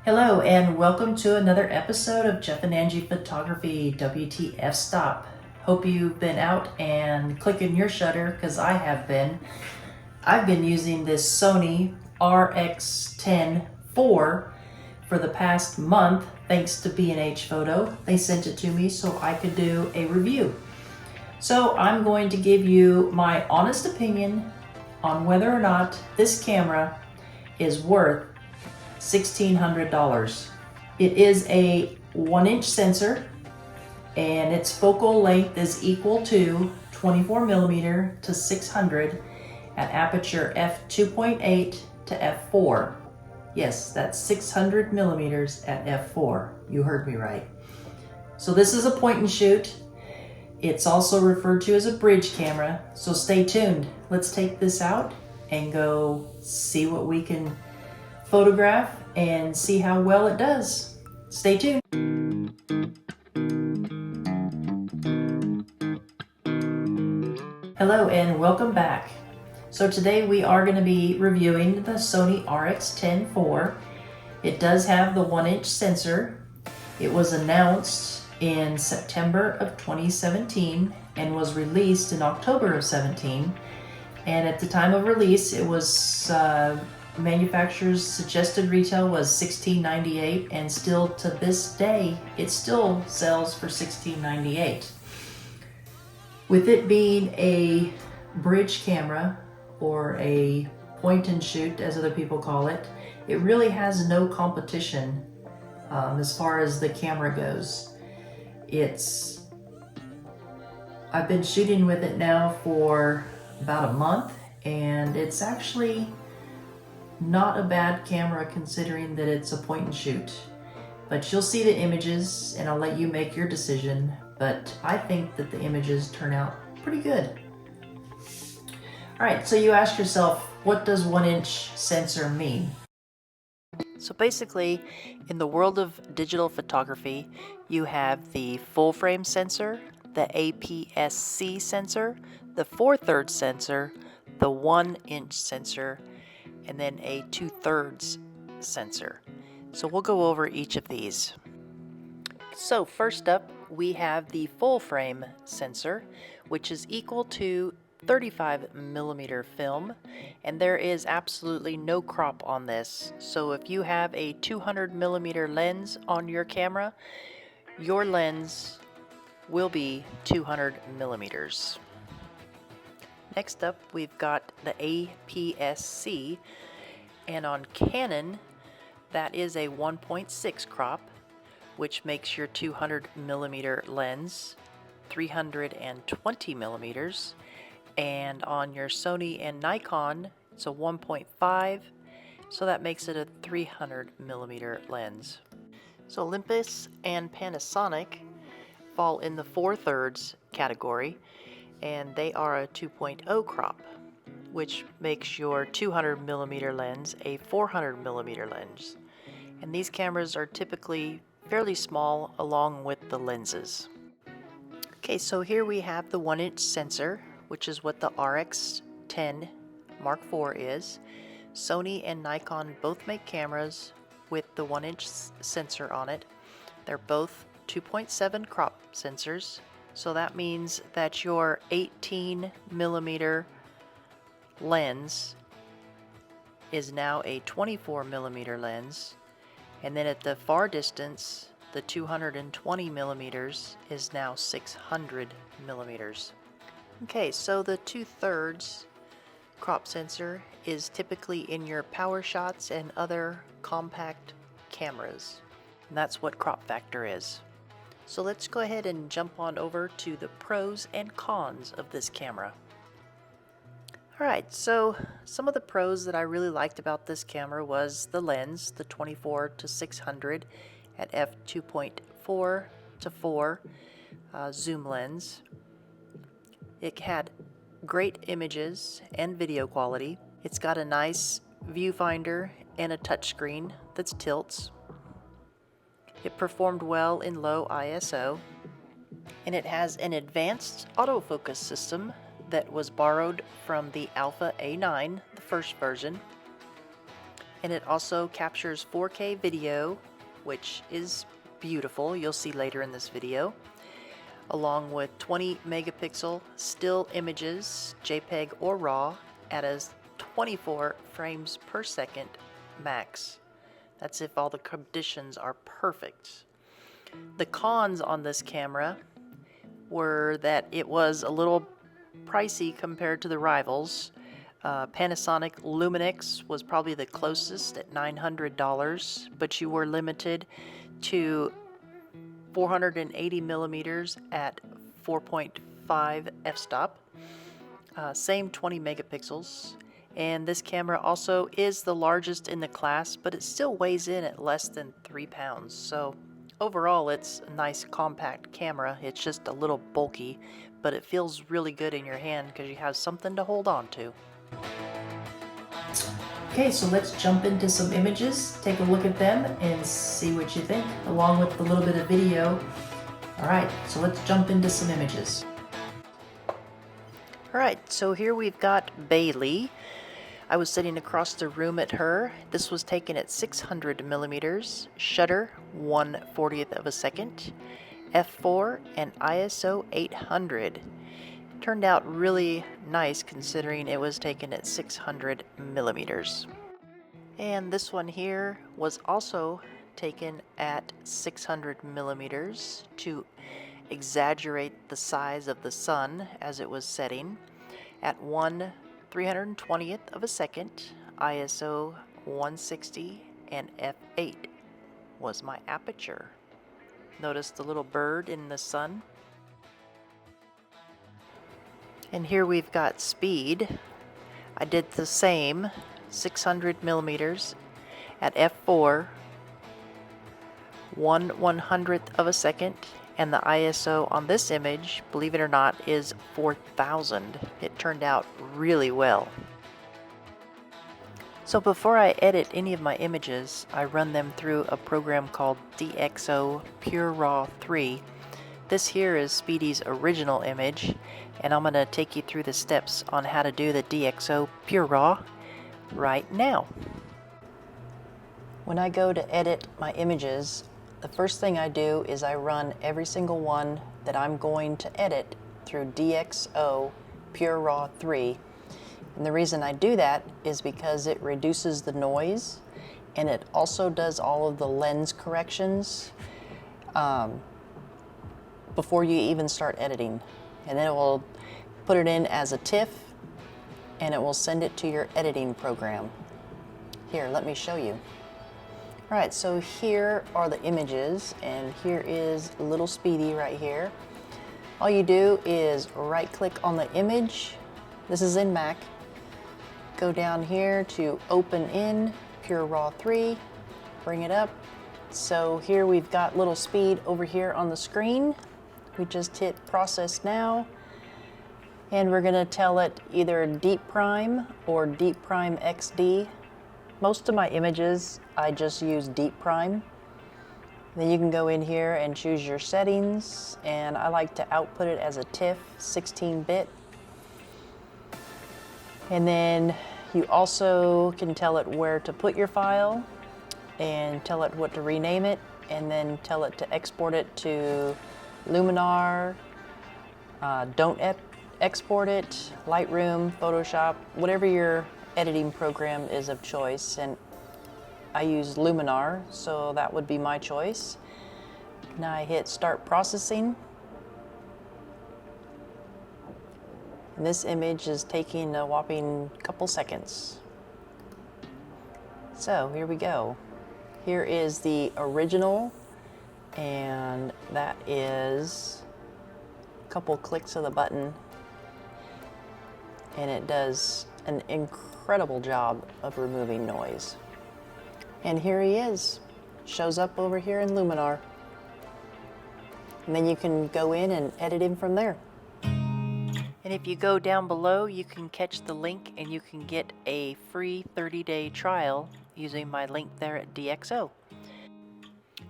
Hello and welcome to another episode of Jeff and Angie Photography WTF Stop. Hope you've been out and clicking your shutter because I have been. I've been using this Sony RX10 IV for the past month thanks to B&H Photo. They sent it to me so I could do a review. So I'm going to give you my honest opinion on whether or not this camera is worth $1,600. It is a 1-inch sensor and its focal length is equal to 24mm to 600 at aperture f2.8 to f4. Yes, that's 600 millimeters at f4. You heard me right. So this is a point and shoot. It's also referred to as a bridge camera. So stay tuned. Let's take this out and go see what we can photograph and see how well it does. Stay tuned. Hello and welcome back. So today we are going to be reviewing the Sony RX10 IV. It does have the 1-inch sensor. It was announced in September of 2017 and was released in October of 17. And at the time of release, it was manufacturer's suggested retail was $16.98, and still to this day it still sells for $16.98. With it being a bridge camera, or a point and shoot as other people call it, it really has no competition as far as the camera goes. I've been shooting with it now for about a month, and it's actually not a bad camera considering that it's a point and shoot. But you'll see the images and I'll let you make your decision, but I think that the images turn out pretty good. Alright, so you ask yourself, what does 1-inch sensor mean? So basically, in the world of digital photography, you have the full frame sensor, the APS-C sensor, the 4/3 sensor, the 1-inch sensor, and then a 2/3 sensor. So we'll go over each of these. So first up, we have the full frame sensor, which is equal to 35mm film, and there is absolutely no crop on this. So if you have a 200mm lens on your camera, your lens will be 200mm. Next up, we've got the APS-C, and on Canon, that is a 1.6 crop, which makes your 200mm lens 320mm, and on your Sony and Nikon, it's a 1.5, so that makes it a 300mm lens. So Olympus and Panasonic fall in the 4/3 category, and they are a 2.0 crop, which makes your 200mm lens a 400mm lens. And these cameras are typically fairly small along with the lenses. Okay, so here we have the 1-inch sensor, which is what the RX10 Mark IV is. Sony and Nikon both make cameras with the 1-inch sensor on it. They're both 2.7 crop sensors. So that means that your 18mm lens is now a 24mm lens, and then at the far distance, the 220mm is now 600mm. Okay, so the 2/3 crop sensor is typically in your power shots and other compact cameras, and that's what crop factor is. So let's go ahead and jump on over to the pros and cons of this camera. Alright, so some of the pros that I really liked about this camera was the lens, the 24 to 600 at f2.4 to 4 zoom lens. It had great images and video quality. It's got a nice viewfinder and a touchscreen that tilts. It performed well in low ISO, and it has an advanced autofocus system that was borrowed from the Alpha A9, the first version. And it also captures 4K video, which is beautiful, you'll see later in this video, along with 20 megapixel still images, JPEG or RAW, at a 24 frames per second max. That's if all the conditions are perfect. The cons on this camera were that it was a little pricey compared to the rivals. Panasonic Lumix was probably the closest at $900, but you were limited to 480 millimeters at 4.5 f-stop, same 20 megapixels, and this camera also is the largest in the class, but it still weighs in at less than 3 pounds. So overall it's a nice compact camera. It's just a little bulky, but it feels really good in your hand because you have something to hold on to. Okay, so let's jump into some images, take a look at them, and see what you think, along with a little bit of video. Alright, so let's jump into some images. Alright, so here we've got Bailey. I was sitting across the room at her. This was taken at 600 millimeters, shutter 1/40th of a second, f4, and ISO 800. Turned out really nice considering it was taken at 600 millimeters. And this one here was also taken at 600 millimeters to exaggerate the size of the sun as it was setting at 1/320th of a second, ISO 160, and f8 was my aperture. Notice the little bird in the sun. And here we've got speed. I did the same, 600 millimeters at f4, 1/100th of a second, and the ISO on this image, believe it or not, is 4000. It turned out really well. So before I edit any of my images, I run them through a program called DXO Pure Raw 3. This here is Speedy's original image, and I'm going to take you through the steps on how to do the DXO Pure Raw right now. When I go to edit my images, the first thing I do is I run every single one that I'm going to edit through DXO Pure Raw 3. And the reason I do that is because it reduces the noise, and it also does all of the lens corrections before you even start editing. And then it will put it in as a TIFF, and it will send it to your editing program. Here, let me show you. Alright, so here are the images, and here is little Speedy right here. All you do is right click on the image. This is in Mac. Go down here to Open in Pure Raw 3, bring it up. So here we've got little Speed over here on the screen. We just hit Process Now, and we're going to tell it either Deep Prime or Deep Prime XD. Most of my images I just use Deep Prime. Then you can go in here and choose your settings, and I like to output it as a TIFF 16-bit. And then you also can tell it where to put your file, and tell it what to rename it, and then tell it to export it to Luminar, don't export it, Lightroom, Photoshop, whatever your editing program is of choice. And I use Luminar, so that would be my choice. Now I hit Start Processing. And this image is taking a whopping couple seconds. So here we go. Here is the original, and that is a couple clicks of the button, and it does an incredible job of removing noise. And here he is, shows up over here in Luminar. And then you can go in and edit him from there. And if you go down below, you can catch the link and you can get a free 30-day trial using my link there at DXO.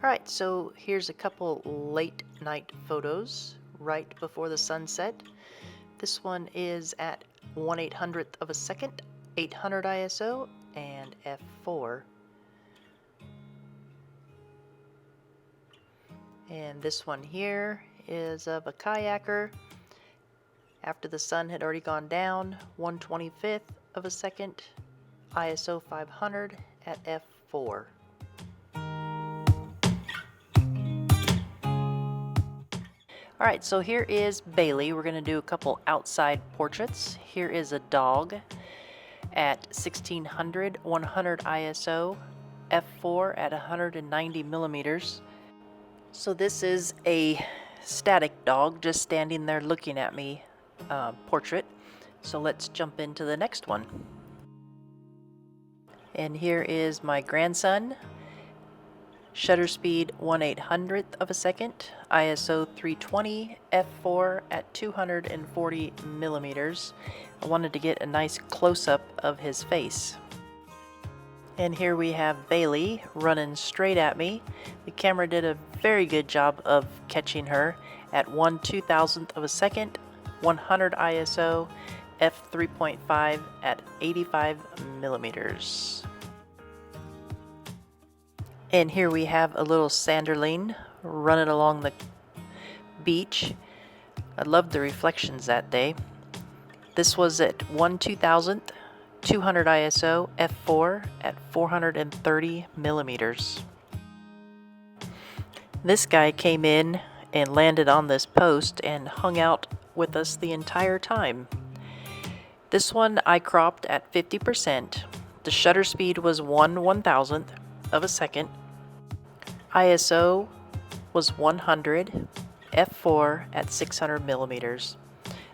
Alright, so here's a couple late night photos right before the sunset. This one is at 1/800th of a second, 800 ISO, and f4. And this one here is of a kayaker after the sun had already gone down, 1/25th of a second, ISO 500 at f4. Alright, so here is Bailey. We're going to do a couple outside portraits. Here is a dog at 1600, 100 ISO, f4 at 190 millimeters. So this is a static dog just standing there looking at me portrait. So let's jump into the next one. And here is my grandson. Shutter speed 1/800th of a second, ISO 320, f4 at 240 millimeters. I wanted to get a nice close-up of his face. And here we have Bailey running straight at me. The camera did a very good job of catching her at 1/2000th of a second, 100 ISO, f3.5 at 85 millimeters. And here we have a little sanderling running along the beach. I loved the reflections that day. This was at 1/2000th, 200 ISO, f4 at 430 millimeters. This guy came in and landed on this post and hung out with us the entire time. This one I cropped at 50%. The shutter speed was 1/1000th of a second. ISO was 100, f4 at 600 millimeters.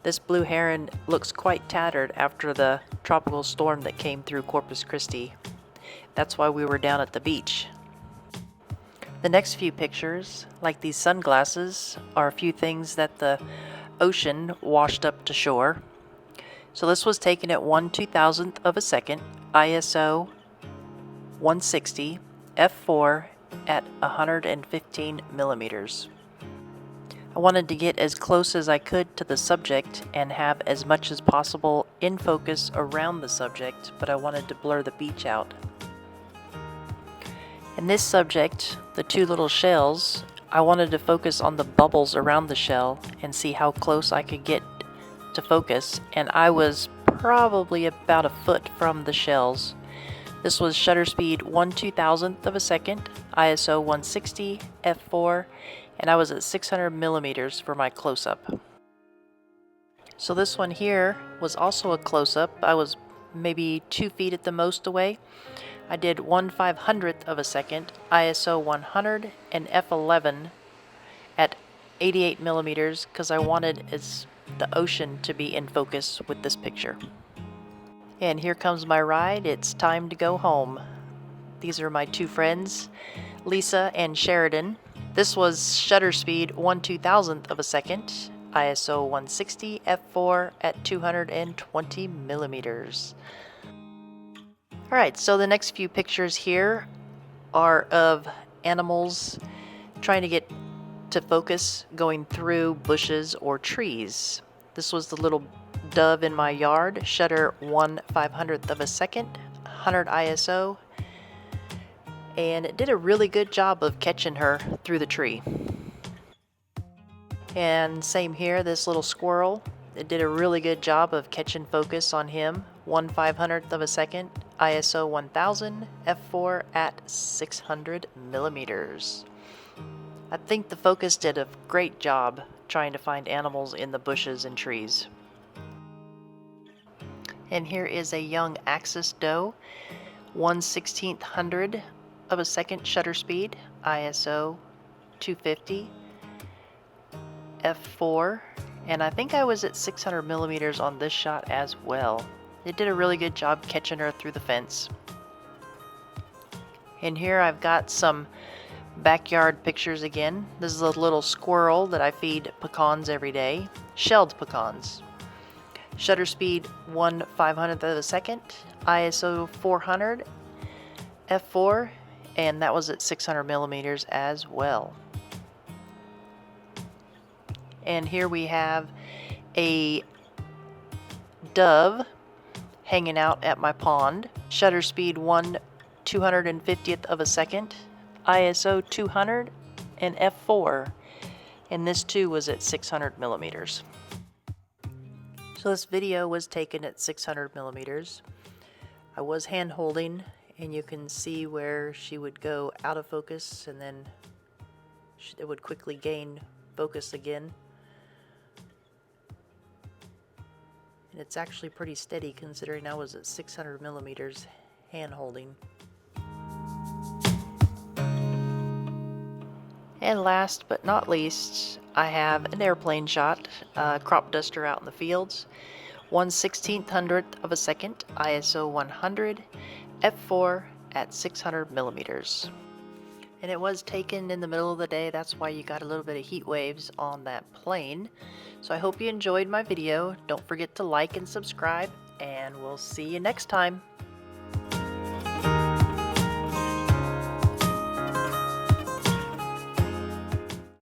This blue heron looks quite tattered after the tropical storm that came through Corpus Christi. That's why we were down at the beach. The next few pictures, like these sunglasses, are a few things that the ocean washed up to shore. So this was taken at 1/2000th of a second, ISO 160, f4 at 115 millimeters. I wanted to get as close as I could to the subject and have as much as possible in focus around the subject, but I wanted to blur the beach out. In this subject, the two little shells, I wanted to focus on the bubbles around the shell and see how close I could get to focus, and I was probably about a foot from the shells. This was shutter speed 1/2000th of a second, ISO 160, f4, and I was at 600 millimeters for my close-up. So this one here was also a close-up. I was maybe 2 feet at the most away. I did 1/500th of a second, ISO 100, and f11 at 88 millimeters because I wanted the ocean to be in focus with this picture. And here comes my ride. It's time to go home. These are my two friends, Lisa and Sheridan. This was shutter speed 1/2000th of a second, ISO 160, f4 at 220 millimeters. Alright, so the next few pictures here are of animals trying to get to focus going through bushes or trees. This was the little dove in my yard, shutter 1/500th of a second, 100 ISO, and it did a really good job of catching her through the tree. And same here, this little squirrel, it did a really good job of catching focus on him, 1/500th of a second, ISO 1000, f4 at 600 millimeters. I think the focus did a great job trying to find animals in the bushes and trees. And here is a young axis doe, 1/1600 of a second shutter speed, ISO 250, f4, and I think I was at 600 millimeters on this shot as well. It did a really good job catching her through the fence. And here I've got some backyard pictures again. This is a little squirrel that I feed pecans every day, shelled pecans. Shutter speed 1/500th of a second, ISO 400, f4, and that was at 600 millimeters as well. And here we have a dove hanging out at my pond. Shutter speed 1/250th of a second, ISO 200, and f4. And this too was at 600 millimeters. So this video was taken at 600 millimeters. I was hand holding, and you can see where she would go out of focus and then it would quickly gain focus again. And it's actually pretty steady considering I was at 600 millimeters hand holding. And last but not least, I have an airplane shot, crop duster out in the fields, 1/1600th of a second, ISO 100, f4 at 600 millimeters. And it was taken in the middle of the day, that's why you got a little bit of heat waves on that plane. So I hope you enjoyed my video. Don't forget to like and subscribe, and we'll see you next time.